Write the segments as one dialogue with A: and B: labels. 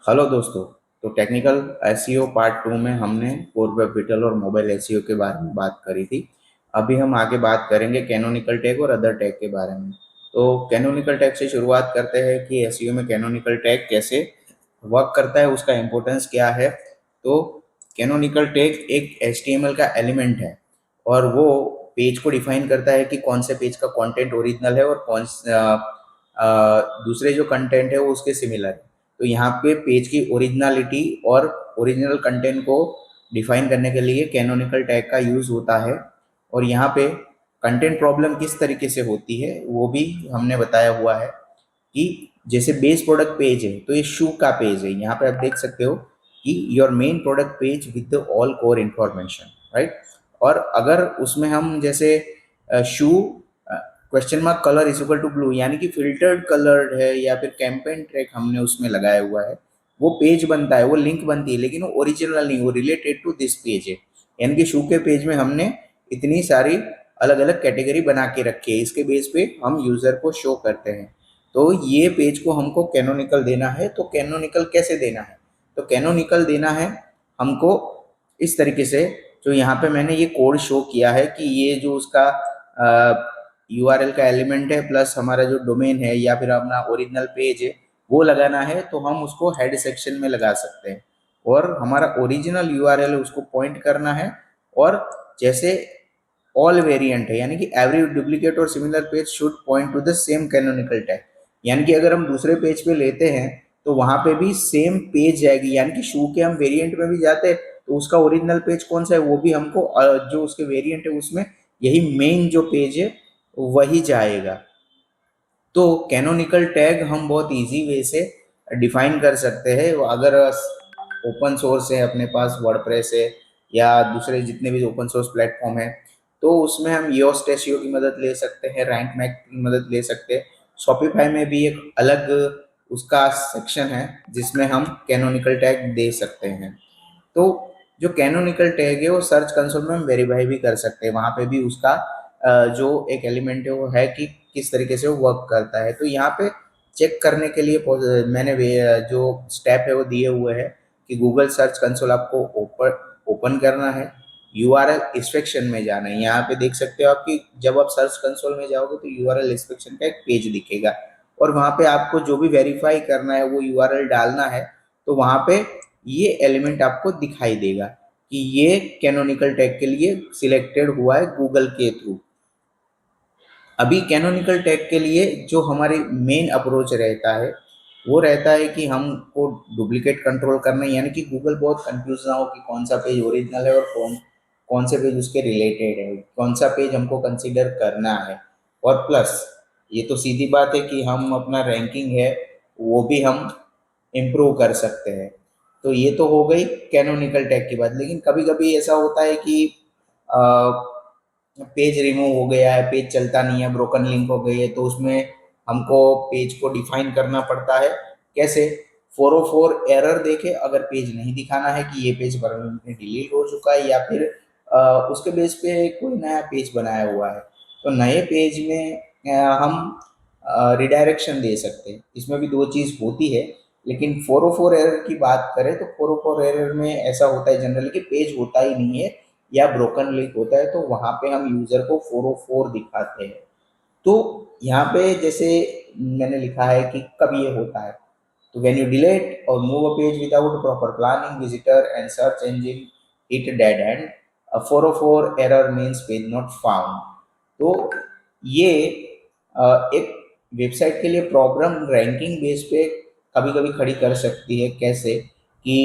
A: Hello दोस्तों। तो technical SEO part 2 में हमने कोर वेब विटल और मोबाइल एसईओ के बारे में बात करी थी। अभी हम आगे बात करेंगे कैनोनिकल टैग और अदर टैग के बारे में। तो कैनोनिकल टैग से शुरुआत करते हैं कि एसईओ में कैनोनिकल टैग कैसे वर्क करता है, उसका इम्पोर्टेंस क्या है। तो कैनोनिकल टैग एक एचटीएमएल का एलिमेंट है और वो पेज को डिफाइन करता है कि कौन से पेज का कंटेंट ओरिजिनल है और दूसरे जो कंटेंट है वो उसके सिमिलर है। तो यहाँ पे पेज की ओरिजिनलिटी और ओरिजिनल कंटेंट को डिफाइन करने के लिए कैनोनिकल टैग का यूज होता है। और यहाँ पे कंटेंट प्रॉब्लम किस तरीके से होती है वो भी हमने बताया हुआ है कि जैसे बेस प्रोडक्ट पेज है तो ये शू का पेज है। यहाँ पे आप देख सकते हो कि your main product page with all core information, right. और अगर उसमें हम जैसे shoe question mark colour is equal to blue यानी कि फिल्टर्ड कलर है या फिर कैंपेन ट्रैक हमने उसमें लगाया हुआ है, वो पेज बनता है, वो लिंक बनती है, लेकिन वो ओरिजिनल नहीं, वो रिलेटेड टू दिस पेज है। यानी कि शू के पेज में हमने इतनी सारी अलग अलग कैटेगरी बना के रखी है, इसके बेस पे हम यूजर को शो करते हैं। तो ये पेज को हमको कैनोनिकल देना है। तो कैनोनिकल कैसे देना है? तो कैनोनिकल देना है हमको इस तरीके से, जो यहाँ पे मैंने ये कोड शो किया है कि ये जो उसका यूआरएल का एलिमेंट है प्लस हमारा जो डोमेन है या फिर अपना ओरिजिनल पेज है वो लगाना है, तो हम उसको हेड सेक्शन में लगा सकते हैं और हमारा ओरिजिनल यूआरएल है उसको पॉइंट करना है। और जैसे ऑल वेरिएंट है यानी कि एवरी डुप्लीकेट और similar page should point two the same canonical tag, यानी कि अगर हम दूसरे पेज पे लेते हैं तो वहां पे भी सेम पेज जाएगी। यानी कि शू के हम वेरिएंट में भी जाते हैं तो उसका ओरिजिनल पेज कौन सा है वो भी हमको जो उसके वेरिएंट है उसमें यही मेन जो पेज है वही जाएगा। तो कैनोनिकल टैग हम बहुत इजी वे से डिफाइन कर सकते हैं। अगर ओपन सोर्स है, अपने पास वर्डप्रेस है या दूसरे जितने भी ओपन सोर्स प्लेटफॉर्म है, तो उसमें हम योस्ट एसईओ की मदद ले सकते हैं, रैंक मैक की मदद ले सकते हैं। शॉपिफाई में भी एक अलग उसका सेक्शन है जिसमें हम कैनोनिकल टैग दे सकते हैं। तो जो कैनोनिकल टैग है वो सर्च कंसोल में हम वेरीफाई भी कर सकते हैं, वहां पे भी उसका जो एक एलिमेंट है वो है कि किस तरीके से वो वर्क करता है। तो यहाँ पे चेक करने के लिए मैंने जो स्टेप है वो दिए हुए हैं कि गूगल सर्च कंसोल आपको ओपन करना है, यूआरएल इंस्पेक्शन में जाना है। यहाँ पे देख सकते हो आप कि जब आप सर्च कंसोल में जाओगे तो यूआरएल इंस्पेक्शन का एक पेज दिखेगा और वहां पे आपको जो भी वेरीफाई करना है वो यूआरएल डालना है। तो वहां पे ये एलिमेंट आपको दिखाई देगा कि ये कैनोनिकल टैग के लिए सिलेक्टेड हुआ है गूगल के थ्रू। अभी कैनोनिकल टैग के लिए जो हमारी मेन अप्रोच रहता है वो रहता है कि हमको डुप्लीकेट कंट्रोल करना है, यानी कि गूगल बहुत कंफ्यूज ना हो कि कौन सा पेज ओरिजिनल है और कौन कौन से पेज उसके रिलेटेड है, कौन सा पेज हमको कंसीडर करना है। और प्लस ये तो सीधी बात है कि हम अपना रैंकिंग है वो भी हम इम्प्रूव कर सकते हैं। तो ये तो हो गई कैनोनिकल टैग की बात। लेकिन कभी कभी ऐसा होता है कि पेज रिमूव हो गया है, पेज चलता नहीं है, ब्रोकन लिंक हो गई है, तो उसमें हमको पेज को डिफाइन करना पड़ता है। कैसे? 404 एरर देके अगर पेज नहीं दिखाना है कि ये पेज परमानेंटली डिलीट हो चुका है या फिर उसके बेस पे कोई नया पेज बनाया हुआ है, तो नए पेज में हम रिडायरेक्शन दे सकते हैं। इसमें भी दो चीज़ होती है। लेकिन 404 एरर की बात करें तो 404 एरर में ऐसा होता है जनरली कि पेज होता ही नहीं है या ब्रोकन लिंक होता है, तो वहां पे हम यूजर को 404 दिखाते हैं। तो यहाँ पे जैसे मैंने लिखा है कि कब ये होता है, तो व्हेन यू डिलीट और move a page without proper planning visitor and search engine hit dead and, 404 error means page not found. तो ये एक वेबसाइट के लिए प्रॉब्लम रैंकिंग बेस पे कभी कभी खड़ी कर सकती है। कैसे? कि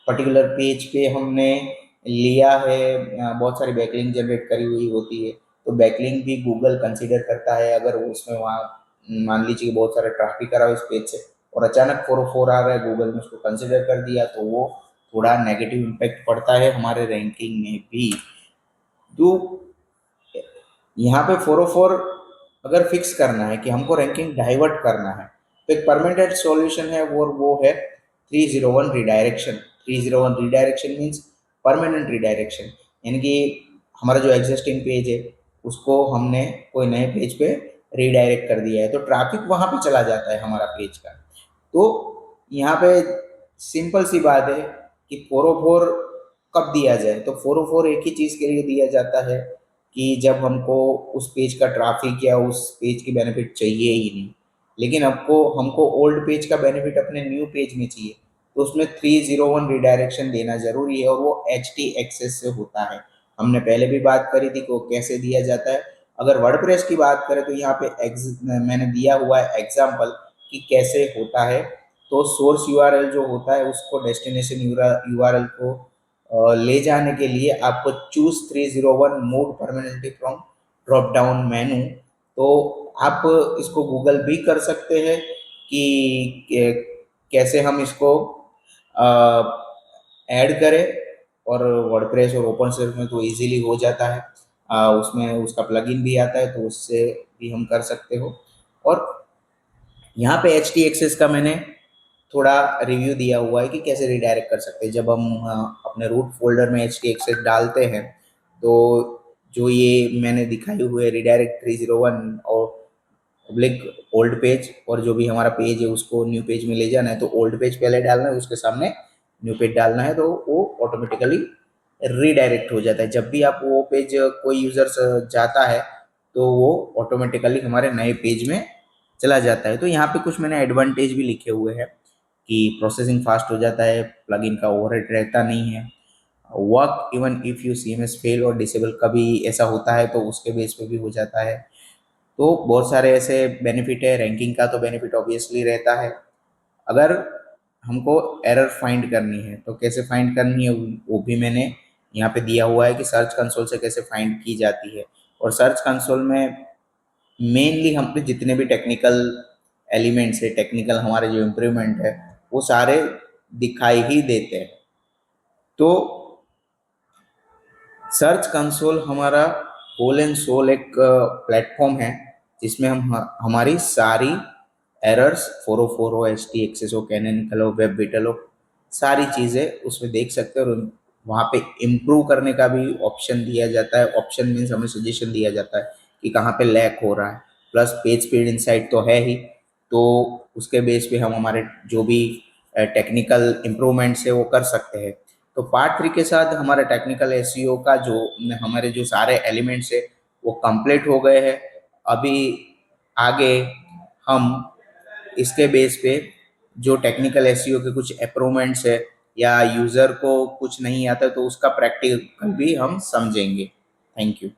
A: पर्टिकुलर पेज पे हमने लिया है, बहुत सारी बैकलिंक जनरेट करी हुई होती है, तो बैकलिंक भी गूगल कंसीडर करता है। अगर वो उसमें वहाँ मान लीजिए कि बहुत सारा ट्रैफिक आ रहा है उस पेज से और अचानक 404 आ रहा है, गूगल ने उसको कंसीडर कर दिया, तो वो थोड़ा नेगेटिव इम्पैक्ट पड़ता है हमारे रैंकिंग में भी। तो यहाँ पे 404 अगर फिक्स करना है कि हमको रैंकिंग डाइवर्ट करना है, तो एक परमानेंट सॉल्यूशन है वो है 301 redirection. 301 redirection means permanent redirection, यानी कि हमारा जो एग्जिस्टिंग पेज है उसको हमने कोई नए पेज पे रिडायरेक्ट कर दिया है, तो ट्रैफिक वहां पे चला जाता है हमारा पेज का। तो यहाँ पे सिंपल सी बात है कि 404 कब दिया जाए, तो 404 एक ही चीज़ के लिए दिया जाता है कि जब हमको उस पेज का ट्रैफिक या उस पेज की बेनिफिट चाहिए ही नहीं, लेकिन आपको हमको ओल्ड पेज का बेनिफिट अपने न्यू पेज में चाहिए, तो उसमें 301 रिडायरेक्शन देना जरूरी है और वो एच टी एक्सेस से होता है। हमने पहले भी बात करी थी कि वो कैसे दिया जाता है। अगर वर्डप्रेस की बात करें तो यहाँ पे मैंने दिया हुआ है एग्जाम्पल कि कैसे होता है। तो सोर्स यूआरएल जो होता है उसको डेस्टिनेशन यूआरएल को ले जाने के लिए आपको choose 301 mode permanently from drop down menu. तो आप इसको गूगल भी कर सकते हैं कि कैसे हम इसको ऐड करें, और वर्डप्रेस और ओपन सोर्स में तो इजीली हो जाता है। उसमें उसका प्लगइन भी आता है तो उससे भी हम कर सकते हो। और यहाँ पे एच टी एक्सेस का मैंने थोड़ा रिव्यू दिया हुआ है कि कैसे रिडायरेक्ट कर सकते हैं। जब हम अपने रूट फोल्डर में एच टी एक्सेस डालते हैं तो जो ये मैंने दिखाई हुए रिडायरेक्ट 301 और पब्लिक ओल्ड पेज, और जो भी हमारा पेज है उसको न्यू पेज में ले जाना है तो ओल्ड पेज पहले डालना है, उसके सामने न्यू पेज डालना है, तो वो ऑटोमेटिकली रीडायरेक्ट हो जाता है। जब भी आप वो पेज कोई यूजर जाता है तो वो ऑटोमेटिकली हमारे नए पेज में चला जाता है। तो यहाँ पे कुछ मैंने एडवांटेज भी लिखे हुए हैं कि प्रोसेसिंग फास्ट हो जाता है, प्लगइन का ओवरहेड रहता नहीं है, work even if you CMS fail और डिसेबल, कभी ऐसा होता है तो उसके बेस पे भी हो जाता है। तो बहुत सारे ऐसे बेनिफिट है। रैंकिंग का तो बेनिफिट ऑब्वियसली रहता है। अगर हमको एरर फाइंड करनी है तो कैसे फाइंड करनी है वो भी मैंने यहाँ पे दिया हुआ है कि सर्च कंसोल से कैसे फाइंड की जाती है। और सर्च कंसोल में मेनली हम पे जितने भी टेक्निकल एलिमेंट्स है, टेक्निकल हमारे जो इम्प्रूवमेंट है, वो सारे दिखाई ही देते हैं। तो सर्च कंसोल हमारा होल एंड सोल एक प्लेटफॉर्म है जिसमें हम हमारी सारी एरर्स 404 हो, एच टी एक्सेस हो, कैनोनिकल हो, वेब विटल हो, सारी चीज़ें उसमें देख सकते हैं। और वहाँ पे इम्प्रूव करने का भी ऑप्शन दिया जाता है। ऑप्शन मीन्स हमें सजेशन दिया जाता है कि कहाँ पे लैग हो रहा है। प्लस पेज स्पीड इंसाइट तो है ही, तो उसके बेस पे हम हमारे जो भी टेक्निकल इम्प्रूवमेंट्स है वो कर सकते हैं। तो पार्ट 3 के साथ हमारा टेक्निकल एसईओ का जो हमारे जो सारे एलिमेंट्स है वो कंप्लीट हो गए हैं। अभी आगे हम इसके बेस पे जो टेक्निकल एसईओ के कुछ इम्प्रूवमेंट्स है या यूज़र को कुछ नहीं आता तो उसका प्रैक्टिकल भी हम समझेंगे। Thank you.